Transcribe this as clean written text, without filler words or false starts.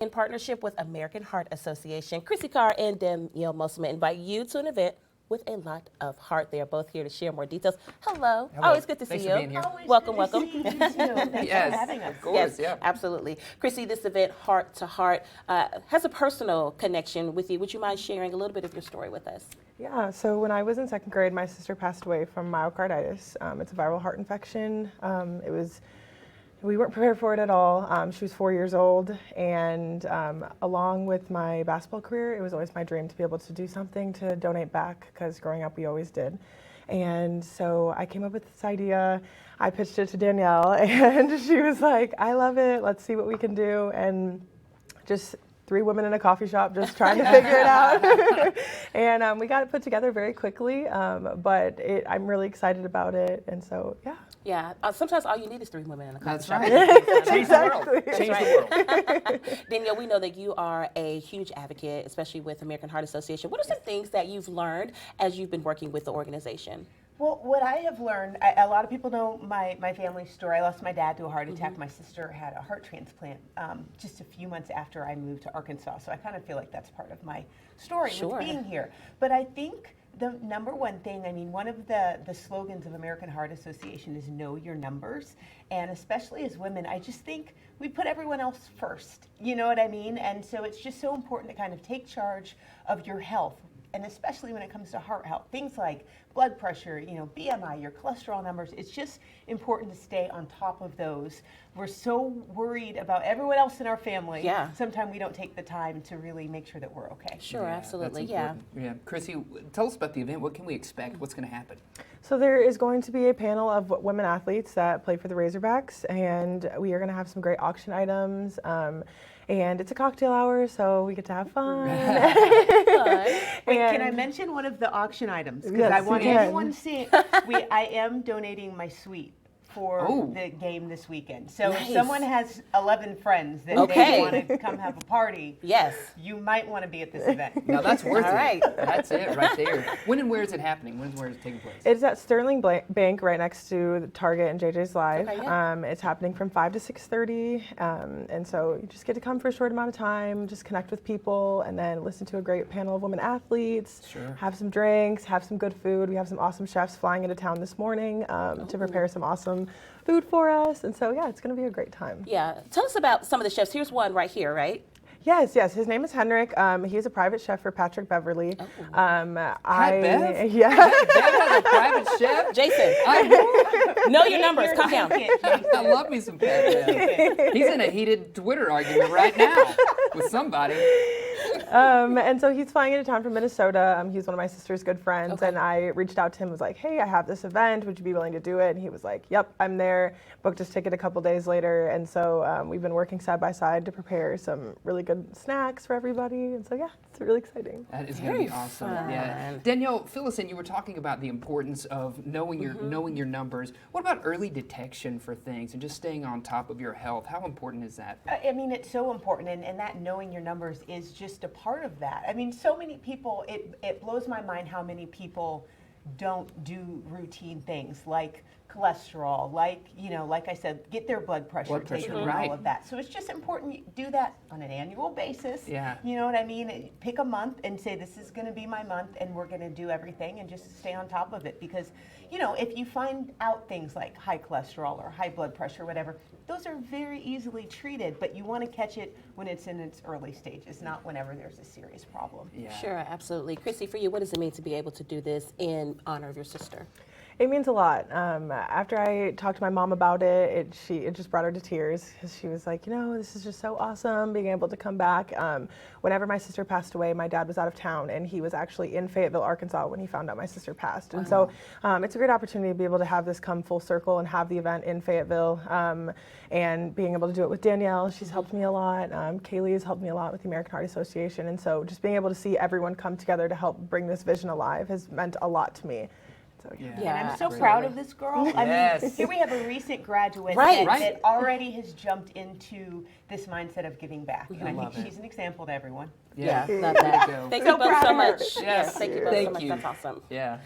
In partnership with American Heart Association, Chrissy Carr and Danielle Musselman invite you to an event with a lot of heart. They are both here to share more details. Hello. Hello. Always good to Thanks see for you. being here. Always Welcome, good to welcome. see you too. Thanks Yes, for having us. of course, yeah. Absolutely. Chrissy, this event, Heart to Heart, has a personal connection with you. Would you mind sharing a little bit of your story with us? Yeah, so when I was in second grade, my sister passed away from myocarditis. It's a viral heart infection. We weren't prepared for it at all. She was 4 years old, and along with my basketball career, it was always my dream to be able to do something to donate back, because growing up we always did. And so I came up with this idea. I pitched it to Danielle, and she was like, I love it, let's see what we can do. And just 3 women in a coffee shop just trying to figure it out. And we got it put together very quickly, but I'm really excited about it, and so, yeah. Yeah, sometimes all you need is 3 women in a coffee That's shop. right. Change the world. Exactly. Change the world. Danielle, we know that you are a huge advocate, especially with American Heart Association. What are some things that you've learned as you've been working with the organization? Well, what I have learned, a lot of people know my family story. I lost my dad to a heart attack. My sister had a heart transplant just a few months after I moved to Arkansas. So I kind of feel like that's part of my story Sure. with being here. But I think the number one thing, I mean, one of the slogans of American Heart Association is know your numbers. And especially as women, I just think we put everyone else first. You know what I mean? And so it's just so important to kind of take charge of your health. And especially when it comes to heart health, things like blood pressure, BMI, your cholesterol numbers, it's just important to stay on top of those. We're so worried about everyone else in our family. Yeah. Sometimes we don't take the time to really make sure that we're okay. Sure, Yeah, absolutely, that's yeah. important. Yeah, Chrissy, tell us about the event. What can we expect? What's going to happen? So there is going to be a panel of women athletes that play for the Razorbacks, and we are going to have some great auction items. And it's a cocktail hour, so we get to have fun. Wait, can I And- mention one of the auction items? Because Yes, I you want can. everyone to see it. I am donating my suite for Oh. the game this weekend. So Nice. if someone has 11 friends that Okay. they want to come have a party, Yes. you might want to be at this event. Now that's worth All it. right. That's it right there. When and where is it happening? When and where is it taking place? It's at Sterling Bank, right next to the Target and JJ's Live. Okay, yeah. It's happening from 5 to 6:30, and so you just get to come for a short amount of time, just connect with people, and then listen to a great panel of women athletes. Sure. Have some drinks, have some good food. We have some awesome chefs flying into town this morning to prepare some awesome food for us, and so yeah, it's going to be a great time. Yeah. Tell us about some of the chefs. Here's one right here, right? Yes. His name is Henrik. He's a private chef for Patrick Beverly. Oh. Bev? Yeah. Dad has a private chef. Jason, I know your numbers. Calm down. I love me some Pat Bev. He's in a heated Twitter argument right now with somebody. And so he's flying into town from Minnesota. He's one of my sister's good friends, Okay. and I reached out to him, was like, hey, I have this event. Would you be willing to do it? And he was like, yep, I'm there. Booked his ticket a couple days later, and so we've been working side by side to prepare some really good snacks for everybody. And so yeah, it's really exciting. That is going to Very be awesome. fun. Yeah. Danielle, fill us in. You were talking about the importance of knowing your numbers. What about early detection for things and just staying on top of your health? How important is that? I mean, it's so important, and that knowing your numbers is just a part of that. I mean, so many people, it blows my mind how many people don't do routine things like cholesterol, like I said, get their blood pressure taken and right. all of that. So it's just important you do that on an annual basis. Yeah. You know what I mean? Pick a month and say, this is going to be my month, and we're going to do everything, and just stay on top of it. Because, if you find out things like high cholesterol or high blood pressure, whatever, those are very easily treated, but you want to catch it when it's in its early stages, not whenever there's a serious problem. Yeah. Sure, absolutely. Chrissy, for you, what does it mean to be able to do this in honor of your sister? It means a lot. After I talked to my mom about it, it just brought her to tears, because she was like, this is just so awesome being able to come back. Whenever my sister passed away, my dad was out of town, and he was actually in Fayetteville, Arkansas when he found out my sister passed. And so it's a great opportunity to be able to have this come full circle and have the event in Fayetteville, and being able to do it with Danielle. She's helped me a lot. Kaylee has helped me a lot with the American Heart Association. And so just being able to see everyone come together to help bring this vision alive has meant a lot to me. So, Yeah. Yeah. And I'm so Great. proud of this girl. I mean, Yes. here we have a recent graduate Right. that already has jumped into this mindset of giving back. And I love think it. she's an example to everyone. Yeah, love There that. you go. Thank So you both proud so of her. much. Yes. Thank you both Thank so much. you. That's awesome. Yeah.